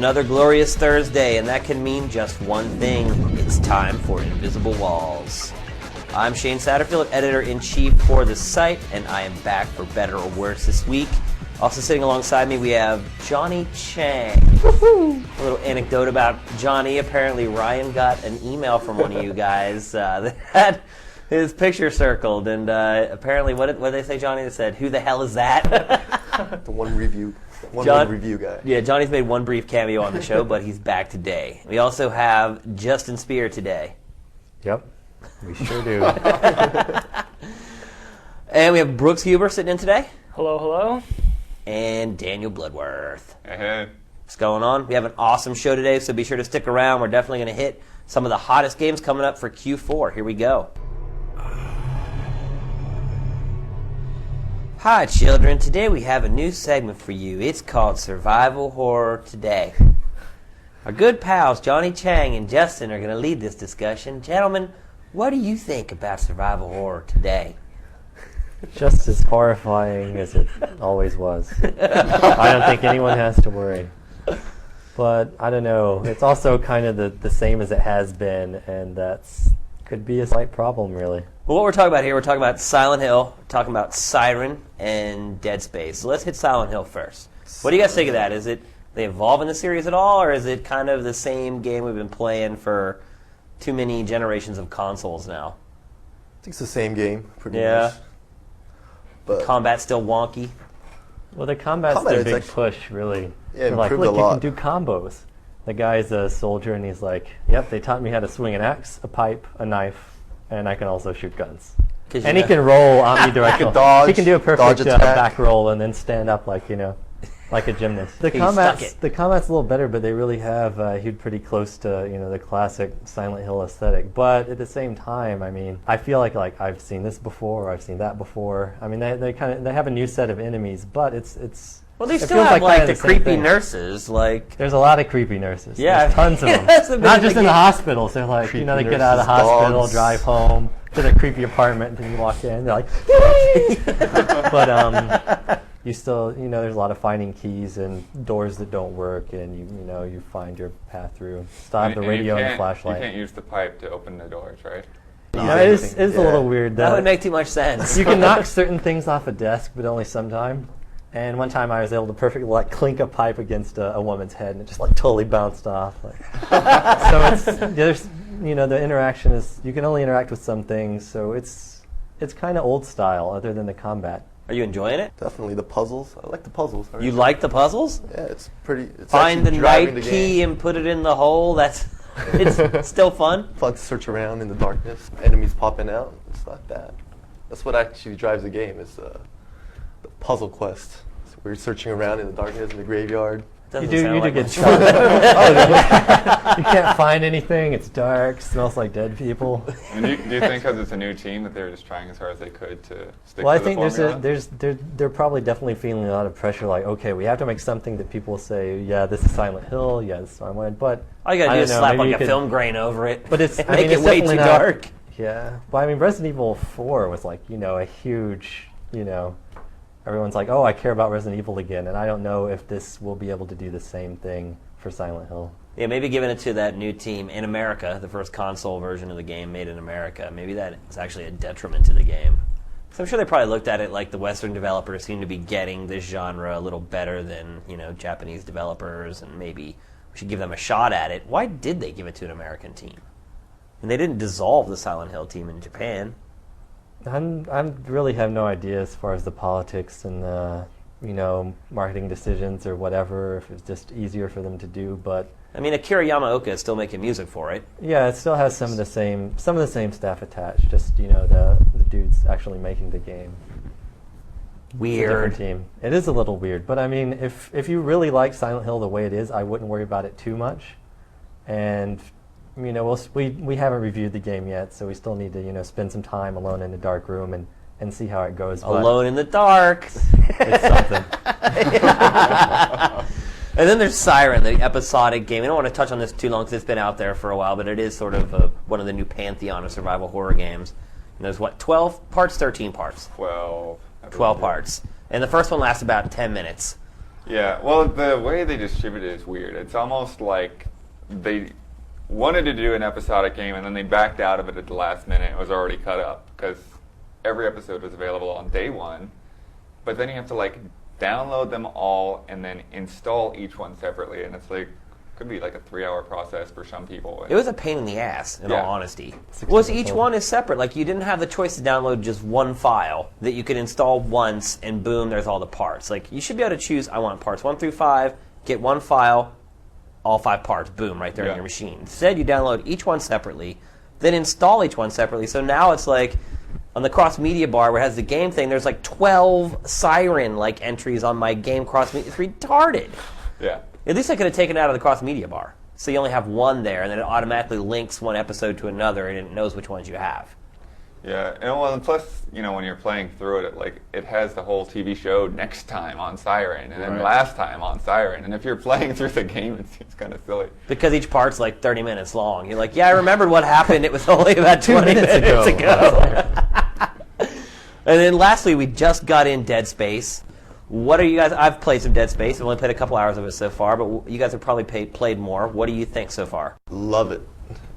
another glorious Thursday, and that can mean just one thing. It's time for Invisible Walls. I'm Shane Satterfield, editor-in-chief for the site, and I am back for better or worse this week. Also sitting alongside me, we have Johnny Chang. Woo-hoo! A little anecdote about Johnny. Apparently, Ryan got an email from one of you guys that had his picture circled, and apparently, what did they say, Johnny? They said, "Who the hell is that?" The one review guy. Yeah, Johnny's made one brief cameo on the show, but he's back today. We also have Justin Spear today. Yep, we sure do. And we have Brooks Huber sitting in today. Hello, hello. And Daniel Bloodworth. Hey. What's going on? We have an awesome show today, so be sure to stick around. We're definitely going to hit some of the hottest games coming up for Q4. Here we go. Hi, children. Today we have a new segment for you. It's called Survival Horror Today. Our good pals Johnny Chang and Justin are going to lead this discussion. Gentlemen, what do you think about survival horror today? Just as horrifying as it always was. I don't think anyone has to worry. But I don't know. It's also kind of the same as it has been, and that's could be a slight problem, really. Well, what we're talking about here, we're talking about Silent Hill, we're talking about Siren, and Dead Space. So let's hit Silent Hill first. What do you guys think of that? Is it they evolve in the series at all, or is it kind of the same game we've been playing for too many generations of consoles now? I think it's the same game, pretty Yeah. much. But Combat's still wonky. Well, the combat's Combat their is big actually- push, really. Yeah, They're like, improved a look, you lot. can do combos. The guy's a soldier, and he's like, yep, they taught me how to swing an axe, a pipe, a knife, and I can also shoot guns. And he can roll omnidirectional. dodge, He can do a dodge perfect attack. back roll and then stand up like a gymnast. The He stuck combat's it. a little better, but they really have hewed pretty close to the classic Silent Hill aesthetic. But at the same time, I mean, I feel like I've seen this before, or I've seen that before. I mean, they have a new set of enemies, but it's Well, they it still feels have like kinda the same creepy thing. nurses, like There's a lot of creepy nurses. Yeah. There's tons of them. That's the Not bit just of in the the game. hospitals. They're like, Creepy they get out of the nurses, hospital, dogs. drive home to their creepy apartment, and you walk in, they're like, but you still, there's a lot of finding keys and doors that don't work, and you find your path through. Still have the And radio you and the can't- flashlight. You can't use the pipe to open the doors, right? It is a little weird. that would make too much sense. You can knock certain things off a desk, but only sometime. And one time I was able to perfectly clink a pipe against a woman's head, and it just totally bounced off. So there's the interaction is you can only interact with some things, so it's kind of old style, other than the combat. Are you enjoying it? definitely the puzzles. I like the puzzles. You like the puzzles? Yeah, it's pretty. It's Find the actually driving right the key game. and put it in the hole. It's still fun. Fun to search around in the darkness. Enemies popping out. It's not bad. That's what actually drives the game. Is the puzzle quest. So we're searching around in the darkness in the graveyard. Doesn't You sound do like get much shot. fun. You can't find anything. It's dark. Smells like dead people. And do you think because it's a new team that they're just trying as hard as they could to stick Well, I to think the formula? they're probably definitely feeling a lot of pressure. Like, okay, we have to make something that people say, yeah, this is Silent Hill, yeah, this is Stormwind. But All you gotta I do don't is know, slap maybe like you a could- film grain over it. But it's and I make mean, it it's way too definitely not- dark. Yeah, well, I mean, Resident Evil 4 was like a huge everyone's like, oh, I care about Resident Evil again, and I don't know if this will be able to do the same thing for Silent Hill. Yeah, maybe giving it to that new team in America, the first console version of the game made in America. Maybe that is actually a detriment to the game. So I'm sure they probably looked at it like the Western developers seem to be getting this genre a little better than Japanese developers, and maybe we should give them a shot at it. Why did they give it to an American team? And they didn't dissolve the Silent Hill team in Japan. I really have no idea as far as the politics and the marketing decisions or whatever. If it's just easier for them to do, but I mean, Akira Yamaoka is still making music for it. yeah, it still has some of the same staff attached. Just the dudes actually making the game. It's a Weird. different team. It is a little weird, but I mean, if you really like Silent Hill the way it is, I wouldn't worry about it too much. And we haven't reviewed the game yet, so we still need to spend some time alone in a dark room and see how it goes. But Alone in the dark. it's something. And then there's Siren, the episodic game. I don't want to touch on this too long because it's been out there for a while, but it is sort of one of the new pantheon of survival horror games. And there's 12 parts, 13 parts? 12. 12 parts. And the first one lasts about 10 minutes. Yeah, well, the way they distribute it is weird. It's almost like they wanted to do an episodic game and then they backed out of it at the last minute. It was already cut up because every episode was available on day one. But then you have to like download them all and then install each one separately, and it's like could be like a 3-hour process for some people. It was a pain in the ass, in Yeah. all honesty. Was each 60%. one is separate. Like, you didn't have the choice to download just one file that you could install once, and boom, there's all the parts. Like, you should be able to choose, I want parts 1 through 5, get one file, all 5 parts, boom, right there in Yeah. your machine. Instead, you download each one separately, then install each one separately. So now it's like, on the cross media bar where it has the game thing, there's like 12 Siren-like entries on my game cross media. It's retarded. Yeah. At least I could have taken it out of the cross media bar. So you only have one there, and then it automatically links one episode to another, and it knows which ones you have. Yeah, and well, and plus, you know, when you're playing through it, like it has the whole TV show next time on Siren, and then Right. last time on Siren, and if you're playing through the game, it seems kind of silly. Because each part's like 30 minutes long. You're like, yeah, I remembered what happened. It was only about 20 minutes minutes ago. ago. And then lastly, we just got in Dead Space. What are you guys? I've played some Dead Space. I've only played a couple hours of it so far, but you guys have probably played more. What do you think so far? Love it.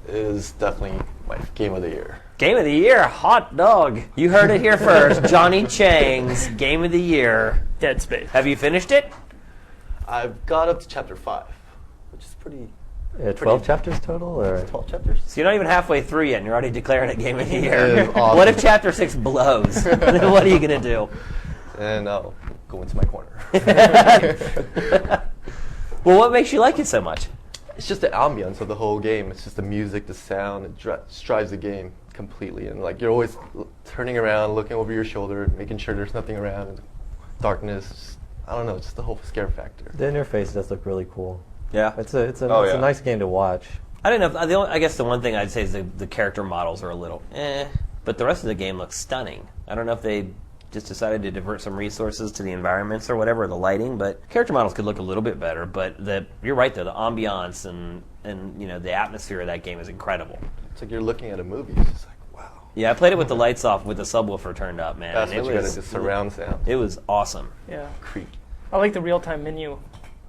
It is definitely my game of the year. Game of the Year, hot dog. You heard it here first. Johnny Chang's Game of the Year. Dead Space. Have you finished it? I've got up to chapter 5, which is pretty. 12 chapters total, or 12 chapters. So you're not even halfway through yet, and you're already declaring it Game of the It Year. is awesome. What if Chapter 6 blows? Then what are you going to do? And I'll go into my corner. Well, what makes you like it so much? It's just the ambience of the whole game. It's just the music, the sound. It drives the game completely. And like you're always turning around, looking over your shoulder, making sure there's nothing around. Darkness. I don't know. It's just the whole scare factor. the interface does look really cool. Yeah. It's a Oh, it's yeah. a nice game to watch. I don't know. I guess the one thing I'd say is the character models are a little but the rest of the game looks stunning. I don't know if they just decided to divert some resources to the environments or whatever, the lighting, but character models could look a little bit better. But you're right though, the ambiance and you know the atmosphere of that game is incredible. It's like you're looking at a movie. It's just like wow. Yeah, I played it with the lights off, with the subwoofer turned up, man. That's and what you gotta do. Surround sound. It was awesome. Yeah. Creepy. I like the real-time menu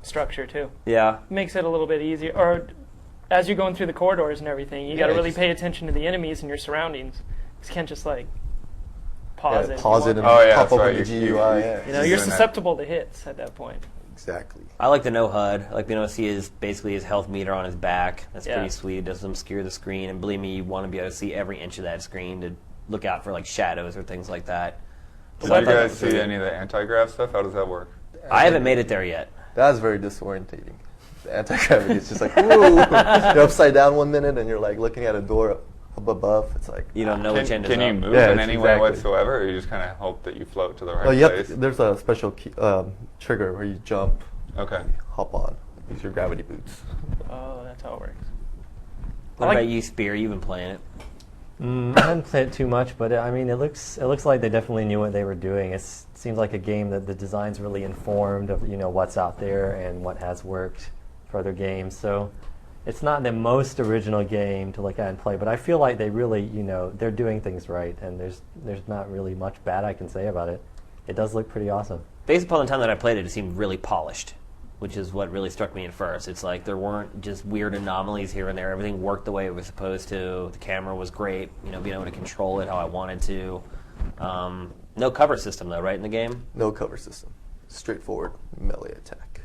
structure too. Yeah. Makes it a little bit easier. Or as you're going through the corridors and everything, you got to Yeah, really just- pay attention to the enemies and your surroundings. You can't just like pause it. if you Pause it want. and Oh, yeah, pop that's open right. the You- GUI. you- Yeah. You know, He's you're doing that. susceptible to hits at that point. Exactly. I like the no HUD. I like being able to see basically his health meter on his back. That's Yeah. pretty sweet. It doesn't obscure the screen. And believe me, you want to be able to see every inch of that screen to look out for like shadows or things like that. Did So I you thought- guys see any of the anti-grav stuff? How does that work? I haven't made it there yet. That's very disorientating. The anti-gravity is just like, whoa. You're upside down 1 minute and you're like looking at a door up above. It's like, You don't know which end is Can you up. move Yeah, in any way exactly. whatsoever, or you just kind of hope that you float to the right oh, you have place? to, there's a special key, trigger where you jump, Okay. hop on, use your gravity boots. Oh, that's how it works. What I like- about you, Spear? You've been playing it. I haven't played it too much, but I mean, it looks like they definitely knew what they were doing. It seems like a game that the design's really informed of what's out there and what has worked for other games. So it's not the most original game to look at and play, but I feel like they really they're doing things right, and there's not really much bad I can say about it. It does look pretty awesome. Based upon the time that I played it, it seemed really polished, which is what really struck me at first. It's like there weren't just weird anomalies here and there. Everything worked the way it was supposed to. The camera was great, being able to control it how I wanted to. No cover system, though, right, in the game? No cover system. Straightforward melee attack.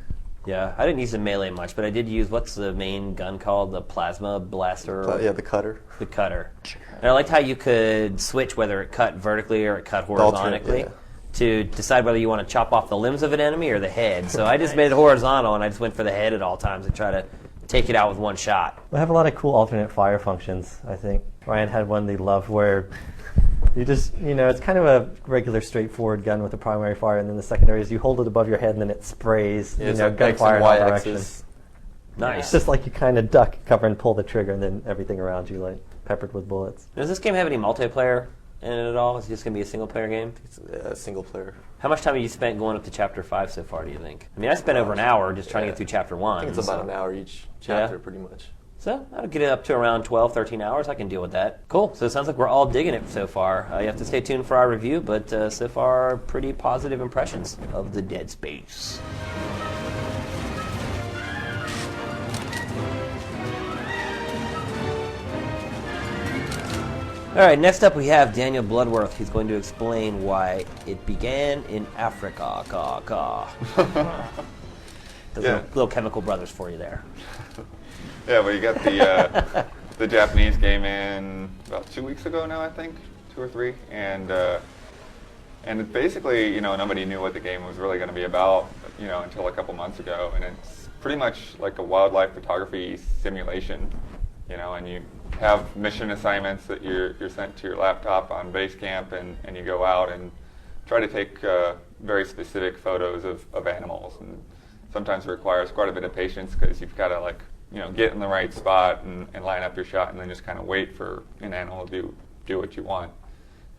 Yeah, I didn't use the melee much, but I did use, what's the main gun called? The plasma blaster? Yeah, the cutter. The cutter. And I liked how you could switch whether it cut vertically or it cut horizontally yeah. to decide whether you want to chop off the limbs of an enemy or the head. So I just made it horizontal, and I just went for the head at all times and try to take it out with one shot. We have a lot of cool alternate fire functions, I think. Ryan had one they loved where you just, it's kind of a regular straightforward gun with a primary fire, and then the secondary is you hold it above your head and then it sprays, Yeah, it's like X gunfire and in all Y directions. axis. Nice. It's just like you kind of duck, cover, and pull the trigger, and then everything around you like peppered with bullets. Does this game have any multiplayer in it at all? Is it just going to be a single-player game? It's a single player. How much time have you spent going up to Chapter 5 so far, do you think? I mean, I spent over an hour just trying to get through Chapter 1. I think it's about so- an hour each chapter, Yeah. pretty much. So I'll get it up to around 12, 13 hours. I can deal with that. Cool. So it sounds like we're all digging it so far. You have to stay tuned for our review, but so far, pretty positive impressions of the Dead Space. All right, next up we have Daniel Bloodworth. He's going to explain why it began in Africa. Those Yeah. little Chemical Brothers for you there. Yeah, well, you got the Japanese game in about 2 weeks ago now, I think, 2 or 3, and it basically, nobody knew what the game was really going to be about, until a couple months ago, and it's pretty much like a wildlife photography simulation, and you have mission assignments that you're sent to your laptop on Basecamp, and you go out and try to take very specific photos of animals, and sometimes it requires quite a bit of patience because you've got to get in the right spot and line up your shot, and then just kind of wait for an animal to do what you want.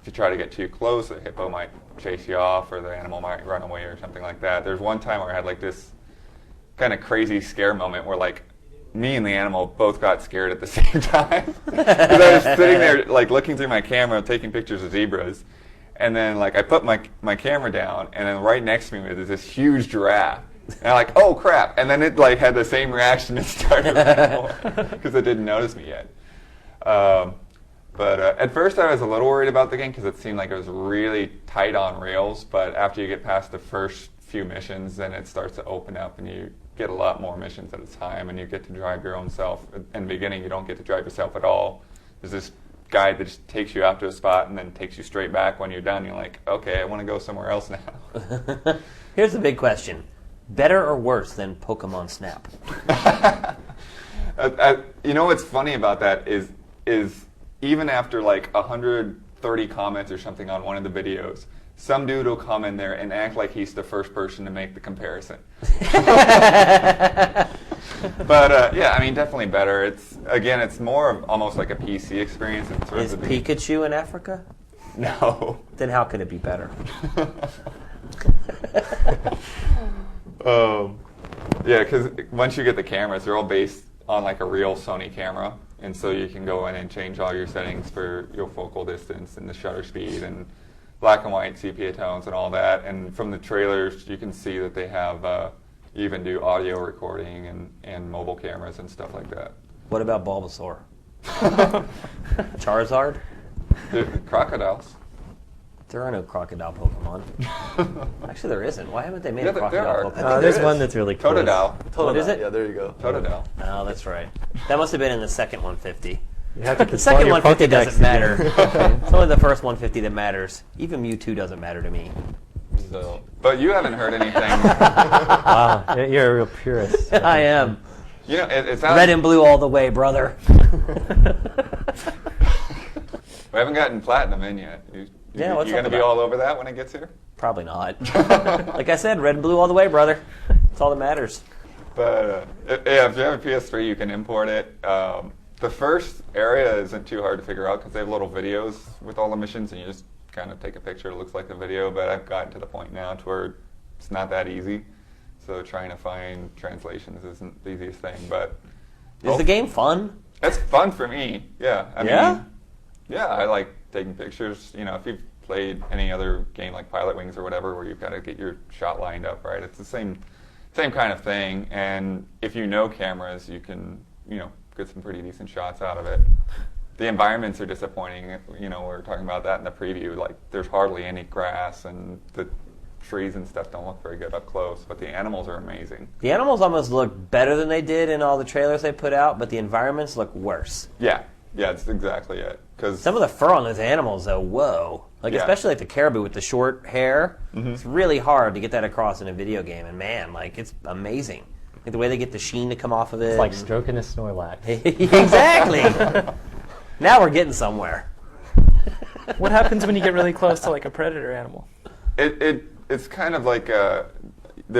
If you try to get too close, a hippo might chase you off, or the animal might run away, or something like that. There's one time where I had this kind of crazy scare moment where me and the animal both got scared at the same time. Because I was sitting there looking through my camera, taking pictures of zebras, and then I put my camera down, and then right next to me was this huge giraffe. And I'm oh crap! And then it had the same reaction and started because it didn't notice me yet. But at first I was a little worried about the game because it seemed like it was really tight on rails. But after you get past the first few missions, then it starts to open up, and you get a lot more missions at a time, and you get to drive your own self. In the beginning, you don't get to drive yourself at all. There's this guide that just takes you out to a spot and then takes you straight back when you're done. You're like, okay, I want to go somewhere else now. Here's the big question. Better or worse than Pokemon Snap? What's funny about that is even after 130 comments or something on one of the videos, some dude will come in there and act like he's the first person to make the comparison. But definitely better. It's more of almost like a PC experience in terms Is of Pikachu in Africa? No. Then how could it be better? Yeah, because once you get the cameras, they're all based on a real Sony camera, and so you can go in and change all your settings for your focal distance and the shutter speed and black and white sepia tones and all that. And from the trailers, you can see that they have you even do audio recording and mobile cameras and stuff like that. What about Bulbasaur? Charizard? Crocodiles. There are no crocodile Pokemon. Actually, there isn't. Why haven't they made Yeah, a there crocodile are. Pokemon? There's There one is. that's really close. Totodile. What is it? Yeah, there you go. Totodile. Oh, that's right. That must have been in the second 150. You have to The consult second your 150 Pokedex doesn't matter. again. It's only the first 150 that matters. Even Mewtwo doesn't matter to me. So, but you haven't heard anything. Wow, you're a real purist. I am. It's out. Red and blue all the way, brother. We haven't gotten platinum in yet. Yeah, what's you up going to with be that? all over that when it gets here? Probably not. Like I said, red and blue all the way, brother. That's all that matters. But if you have a PS3, you can import it. The first area isn't too hard to figure out because they have little videos with all the missions, and you just kind of take a picture. It looks like the video, but I've gotten to the point now to where it's not that easy. So trying to find translations isn't the easiest thing. But Is the game fun? It's fun for me. Yeah. I Yeah? mean, I like taking pictures. If you've played any other game like Pilot Wings or whatever, where you've got to get your shot lined up right, it's the same kind of thing. And if you know cameras, you can get some pretty decent shots out of it. The environments are disappointing. We were talking about that in the preview. There's hardly any grass, and the trees and stuff don't look very good up close. But the animals are amazing. The animals almost look better than they did in all the trailers they put out, but the environments look worse. Yeah, that's exactly it. Because Some of the fur on those animals, though, whoa. Yeah. Especially the caribou with the short hair. Mm-hmm. It's really hard to get that across in a video game. And man, it's amazing. The way they get the sheen to come off of it. It's like stroking a Snorlax. Exactly. Now we're getting somewhere. What happens when you get really close to a predator animal? It's kind of like there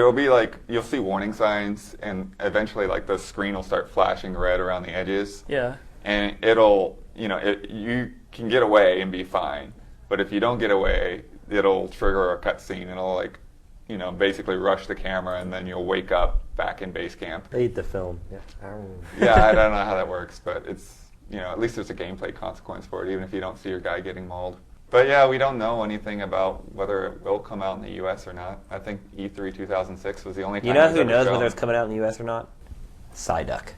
will be you'll see warning signs, and eventually the screen will start flashing red around the edges. Yeah. And it'll you can get away and be fine, but if you don't get away, it'll trigger a cutscene. It'll basically rush the camera, and then you'll wake up back in base camp. They eat the film. Yeah. Yeah, I don't know how that works, but it's at least there's a gameplay consequence for it, even if you don't see your guy getting mauled. But yeah, we don't know anything about whether it will come out in the U.S. or not. I think E3 2006 was the only time. You know it was who ever knows shown. whether it's coming out in the U.S. or not? Psyduck.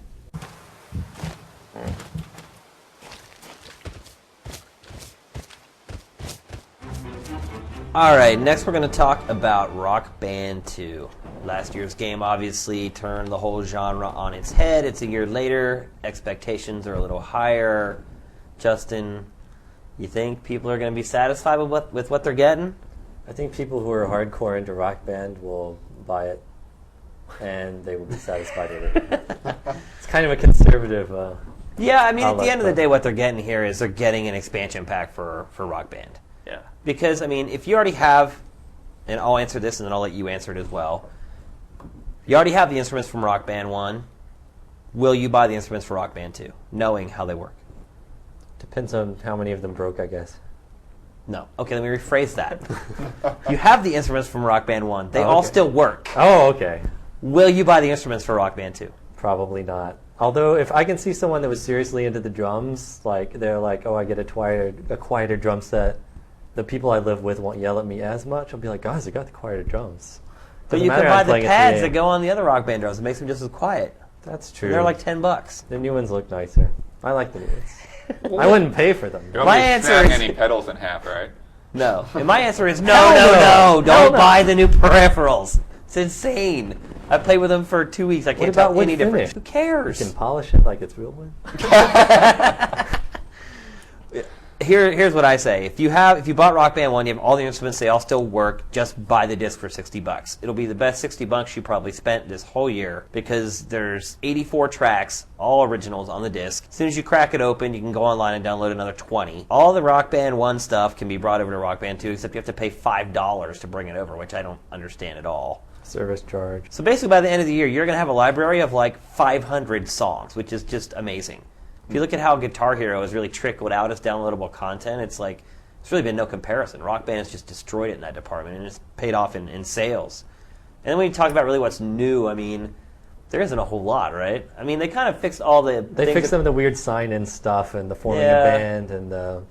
All right, next we're going to talk about Rock Band 2. Last year's game obviously turned the whole genre on its head. It's a year later. Expectations are a little higher. Justin, you think people are going to be satisfied with what they're getting? I think people who are hardcore into Rock Band will buy it, and they will be satisfied with it. It's kind of a conservative. Yeah, I mean, at the outlet, end of the but- day, what they're getting here is they're getting an expansion pack for Rock Band. Yeah. Because, I mean, if you already have, and I'll answer this and then I'll let you answer it as well. You already have the instruments from Rock Band 1. Will you buy the instruments for Rock Band 2, knowing how they work? Depends on how many of them broke, I guess. No. Okay, let me rephrase that. You have the instruments from Rock Band 1. They all okay. still work. Oh, okay. Will you buy the instruments for Rock Band 2? Probably not. Although, if I can see someone that was seriously into the drums, like they're like, "Oh, I get a quieter drum set," the people I live with won't yell at me as much. I'll be like, "Guys, I got the quieter drums." But Doesn't you can matter buy I'm the playing at pads 3 that a.m. go on the other Rock Band drums. It makes them just as quiet. That's true. And they're like $10. The new ones look nicer. I like the new ones. I wouldn't pay for them. Don't My be answer snapping is- any pedals in half, right? No. And my answer is no, Hell no, no. no. Don't Hell no. buy the new peripherals. It's insane. I played with them for 2 weeks. I can't about tell wood any difference. finish? Who cares? You can polish it like it's real wood. Here's what I say. If you bought Rock Band 1, you have all the instruments, they all still work, just buy the disc for $60. It'll be the best $60 you probably spent this whole year because there's 84 tracks, all originals on the disc. As soon as you crack it open, you can go online and download another 20. All the Rock Band 1 stuff can be brought over to Rock Band 2, except you have to pay $5 to bring it over, which I don't understand at all. Service charge. So basically, by the end of the year, you're going to have a library of like 500 songs, which is just amazing. If you look at how Guitar Hero has really trickled out its downloadable content, it's like it's really been no comparison. Rock Band has just destroyed it in that department, and it's paid off in sales. And then when you talk about really what's new, I mean, there isn't a whole lot, right? I mean, they kind of fixed all the They things fixed that- some of the weird sign-in stuff and the forming Yeah. a band and the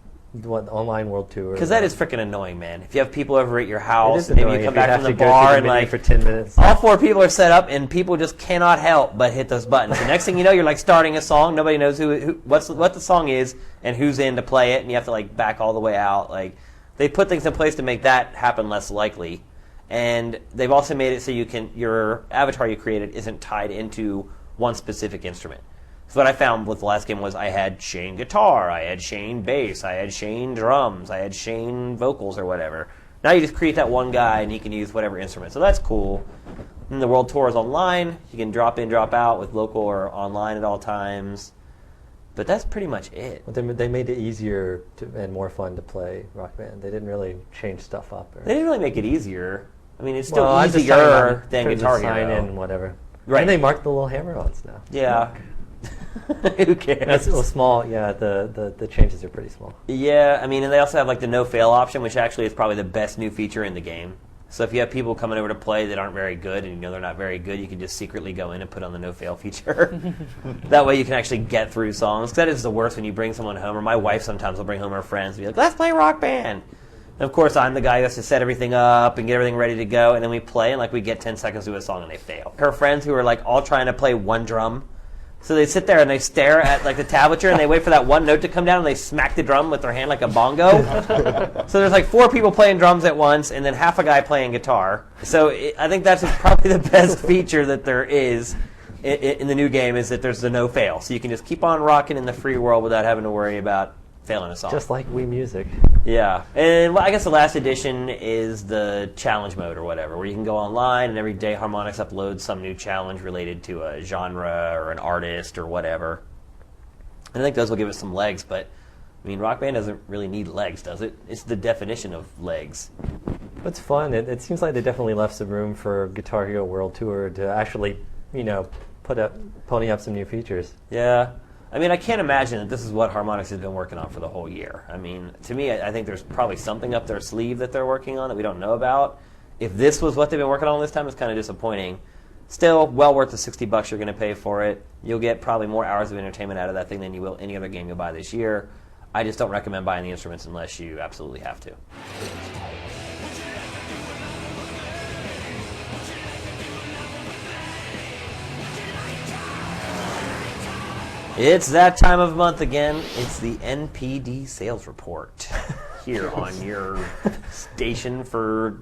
online world tour. Because that is freaking annoying, man. If you have people over at your It house, is and maybe annoying you come if back have from the to go through bar the and menu like for 10 minutes. all 4 people are set up, and people just cannot help but hit those buttons. The next thing you know, you're like starting a song. Nobody knows what the song is and who's in to play it, and you have to like back all the way out. Like they put things in place to make that happen less likely, and they've also made it so your avatar you created isn't tied into one specific instrument. So what I found with the last game was I had Shane guitar, I had Shane bass, I had Shane drums, I had Shane vocals or whatever. Now you just create that one guy and he can use whatever instrument. So that's cool. And the World Tour is online. You can drop in, drop out with local or online at all times. But that's pretty much it. But they made it easier and more fun to play Rock Band. They didn't really change stuff up. They didn't really make it easier. I mean, it's still Well, I'm just talking easier about than in terms Guitar of sign Hero. in, whatever. Right. And they marked the little hammer-ons now. Yeah. Who cares? That's a small. Yeah, the changes are pretty small. Yeah, I mean, and they also have like the no-fail option, which actually is probably the best new feature in the game. So if you have people coming over to play that aren't very good, and you know they're not very good, you can just secretly go in and put on the no-fail feature. That way you can actually get through songs. 'Cause that is the worst when you bring someone home, or my wife sometimes will bring home her friends and be like, let's play Rock Band. And of course, I'm the guy who has to set everything up and get everything ready to go, and then we play, and like we get 10 seconds to a song, and they fail. Her friends who are like all trying to play one drum, so they sit there and they stare at like the tablature and they wait for that one note to come down and they smack the drum with their hand like a bongo. So there's like 4 people playing drums at once and then half a guy playing guitar. So I think that's probably the best feature that there is in the new game is that there's the no fail. So you can just keep on rocking in the free world without having to worry about failing a song. Just like Wii Music. Yeah, and well, I guess the last edition is the challenge mode or whatever, where you can go online and every day Harmonix uploads some new challenge related to a genre or an artist or whatever. And I think those will give it some legs, but I mean, Rock Band doesn't really need legs, does it? It's the definition of legs. It's fun. It seems like they definitely left some room for Guitar Hero World Tour to actually, pony up some new features. Yeah. I mean, I can't imagine that this is what Harmonix has been working on for the whole year. I mean, to me, I think there's probably something up their sleeve that they're working on that we don't know about. If this was what they've been working on this time, it's kind of disappointing. Still, well worth the $60 you're going to pay for it. You'll get probably more hours of entertainment out of that thing than you will any other game you'll buy this year. I just don't recommend buying the instruments unless you absolutely have to. It's that time of month again. It's the NPD sales report. here on your station for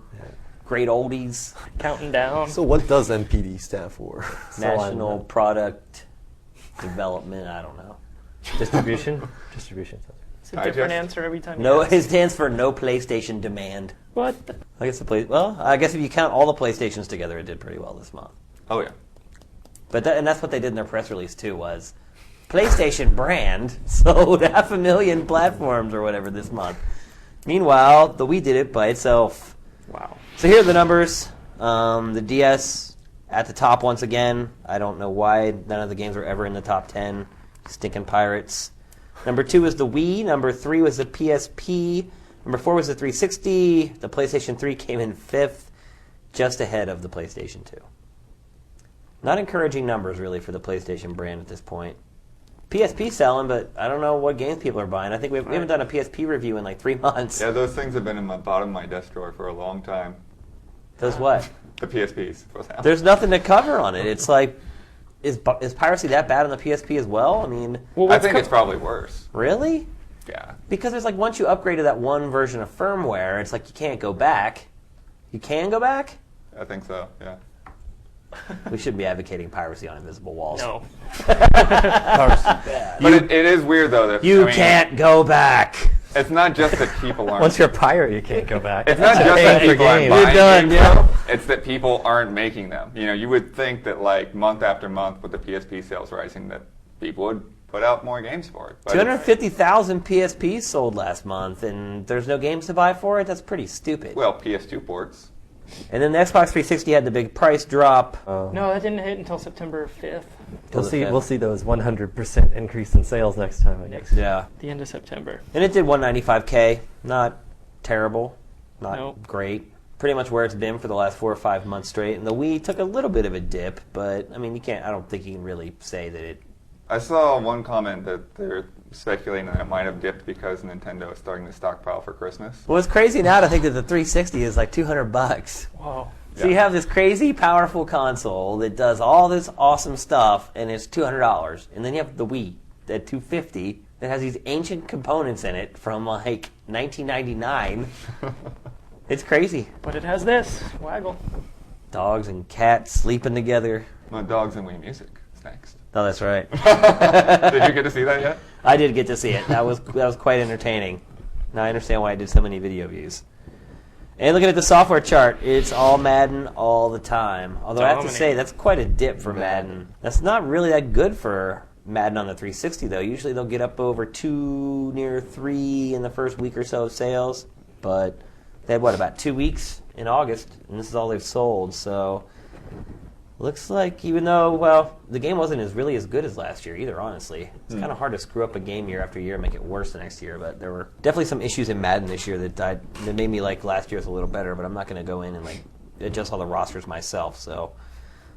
great oldies. Counting down. So what does NPD stand for? National Product Development, I don't know. Distribution. Distribution. It's a different Digest. answer every time. No, you ask. it stands for No PlayStation Demand. What? I guess I guess if you count all the PlayStations together, it did pretty well this month. Oh yeah. But that's what they did in their press release too, was PlayStation brand sold 500,000 platforms or whatever this month. Meanwhile, the Wii did it by itself. Wow. So here are the numbers. The DS at the top once again. I don't know why none of the games were ever in the top 10. Stinking pirates. Number 2 was the Wii. Number 3 was the PSP. Number 4 was the 360. The PlayStation 3 came in 5th, just ahead of the PlayStation 2. Not encouraging numbers, really, for the PlayStation brand at this point. PSP selling, but I don't know what games people are buying. I think we haven't done a PSP review in like 3 months. Yeah, those things have been in my bottom of my desk drawer for a long time. Does what? The PSPs. for example. There's nothing to cover on it. It's like, is piracy that bad on the PSP as well? I mean, Well, I think it's probably worse. really? Yeah. Because there's like, once you upgrade to that one version of firmware, it's like you can't go back. You can go back? I think so. Yeah. We shouldn't be advocating piracy on Invisible Walls. No. But it is weird though that You I mean, can't go back. It's not just that people aren't. Once you're a pirate, you can't go back. It's not just that Paying for people aren't games. buying You're done, games, yeah. though. It's that people aren't making them. You know, you would think that like month after month with the PSP sales rising, that people would put out more games for it. But 250,000 PSPs sold last month, and there's no games to buy for it? That's pretty stupid. well, PS2 ports. And then the Xbox 360 had the big price drop. No, that didn't hit until September 5th, We'll see those 100% increase in sales next time, I guess. Yeah. the end of September. And it did 195K. Not terrible. Not Nope. great. Pretty much where it's been for the last 4 or 5 months straight. And the Wii took a little bit of a dip, but I mean, I don't think you can really say that it. I saw one comment that they're speculating that it might have dipped because Nintendo is starting to stockpile for Christmas. Well, it's crazy now to think that the 360 is like $200. Wow. So you have this crazy, powerful console that does all this awesome stuff, and it's $200. And then you have the Wii at $250 that has these ancient components in it from like 1999. It's crazy. But it has this. Waggle. Dogs and cats sleeping together. My Dogs and Wii Music is next. Oh, that's right. Did you get to see that yet? I did get to see it. That was quite entertaining. Now I understand why I did so many video views. And looking at the software chart, it's all Madden all the time. Although I have to say, that's quite a dip for Madden. That's not really that good for Madden on the 360, though. Usually they'll get up over 2, near 3 in the first week or so of sales. But they had, about 2 weeks in August, and this is all they've sold. So looks like, even though, the game wasn't really as good as last year either, honestly. It's kind of hard to screw up a game year after year and make it worse the next year, but there were definitely some issues in Madden this year that made me like last year's a little better, but I'm not going to go in and like adjust all the rosters myself, so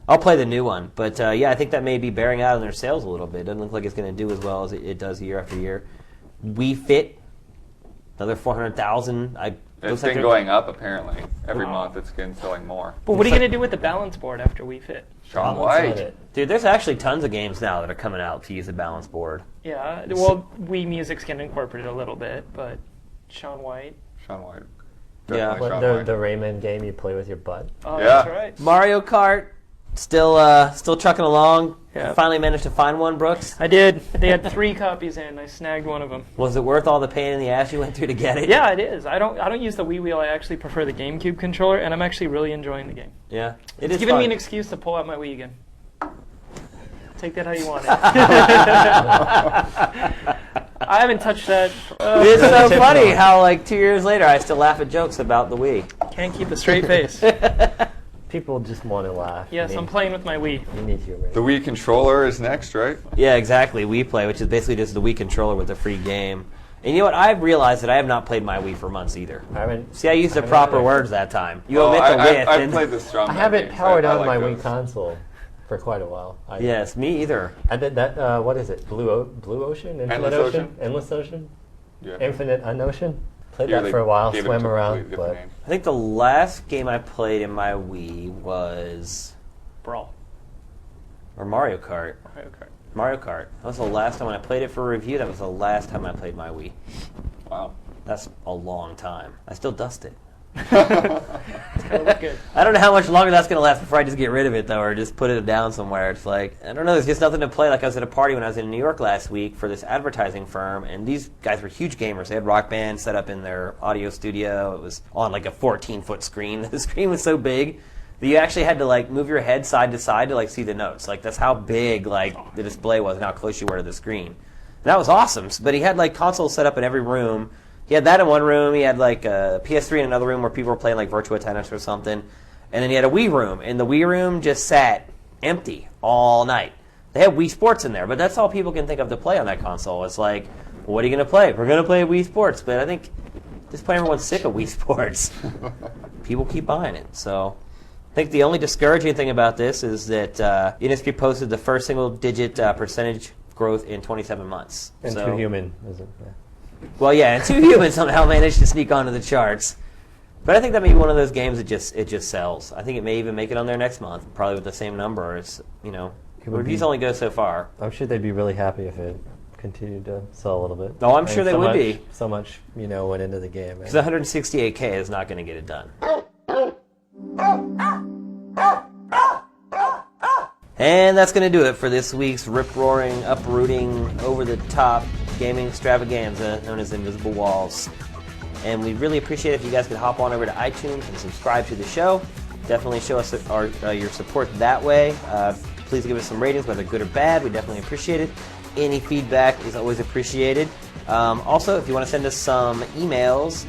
I'll play the new one. But yeah, I think that may be bearing out on their sales a little bit. It doesn't look like it's going to do as well as it does year after year. Wii Fit, another 400,000. It's been going up apparently. Every month it's been selling more. But what are you going to do with the balance board after Wii Fit? Sean That's White. not it. Dude, there's actually tons of games now that are coming out to use the balance board. Yeah, well, Wii Music's getting incorporated a little bit, but Sean White. Sean White. Yeah. Definitely What, Sean the, White. the Rayman game you play with your butt? Oh, Yeah. that's right. Mario Kart, still trucking along. Yeah. Finally managed to find one, Brooks. I did. They had 3 copies in. I snagged one of them. Was it worth all the pain in the ass you went through to get it? Yeah, it is. I don't use the Wii Wheel. I actually prefer the GameCube controller, and I'm actually really enjoying the game. Yeah. It's is giving fun. me an excuse to pull out my Wii again. Take that how you want it. I haven't touched that. It's so funny how, like, 2 years later, I still laugh at jokes about the Wii. Can't keep a straight face. People just want to laugh. Yes, I'm playing with my Wii. You need humor. The Wii controller is next, right? Yeah, exactly. Wii Play, which is basically just the Wii controller with a free game. And you know what? I've realized that I have not played my Wii for months either. I haven't. See, I used the haven't proper either. words that time. You Well, omit the with. I've and- played the Strong I Man haven't games. powered I on my like Wii those. console for quite a while. Yes, me either. I did that. What is it? Blue Ocean? Infinite Endless Ocean? Ocean? Endless Ocean? Yeah. Infinite Unocean? Played Yeah, that they for a while. gave it Swam a around, completely different but name. I think the last game I played in my Wii was Brawl. Mario Kart. Mario Kart. Mario Kart. That was the last time when I played it for review. That was the last time I played my Wii. Wow. That's a long time. I still dust it. It'll look good. I don't know how much longer that's going to last before I just get rid of it, though, or just put it down somewhere. It's like, I don't know, there's just nothing to play. Like, I was at a party when I was in New York last week for this advertising firm, and these guys were huge gamers. They had Rock Band set up in their audio studio. It was on, like, a 14-foot screen. The screen was so big that you actually had to, like, move your head side to side to, like, see the notes. Like, that's how big, like, the display was and how close you were to the screen. And that was awesome. But he had, like, consoles set up in every room. He had that in one room. He had like a PS3 in another room where people were playing like Virtua Tennis or something. And then he had a Wii room. And the Wii room just sat empty all night. They had Wii Sports in there, but that's all people can think of to play on that console. It's like, well, what are you going to play? We're going to play Wii Sports. But I think at this point everyone's sick of Wii Sports. People keep buying it. So I think the only discouraging thing about this is that Innisfree posted the first single-digit percentage growth in 27 months. And so, Too Human, is it? Yeah. Well, yeah, and Too Human somehow managed to sneak onto the charts. But I think that may be one of those games that just sells. I think it may even make it on there next month, probably with the same numbers. You know, reviews only go so far. I'm sure they'd be really happy if it continued to sell a little bit. Oh, I'm sure they would be. So much, went into the game. Because 168K is not going to get it done. And that's going to do it for this week's rip-roaring, uprooting, over-the-top gaming extravaganza known as Invisible Walls. And we'd really appreciate it if you guys could hop on over to iTunes and subscribe to the show. Definitely show us your support that way. Please give us some ratings, whether good or bad. We definitely appreciate it. Any feedback is always appreciated. Also, if you want to send us some emails,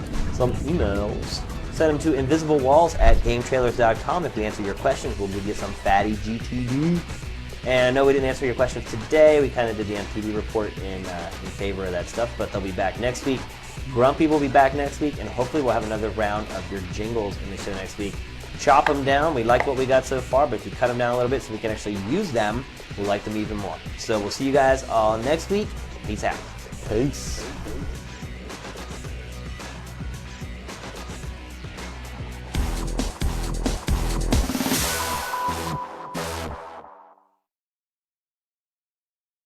send them to invisiblewalls@gametrailers.com. If we answer your questions, we'll give you some fatty GTD. And I know we didn't answer your questions today. We kind of did the MTV report in favor of that stuff, but they'll be back next week. Grumpy will be back next week, and hopefully we'll have another round of your jingles in the show next week. Chop them down. We like what we got so far, but if you cut them down a little bit so we can actually use them, we'll like them even more. So we'll see you guys all next week. Peace out. Peace.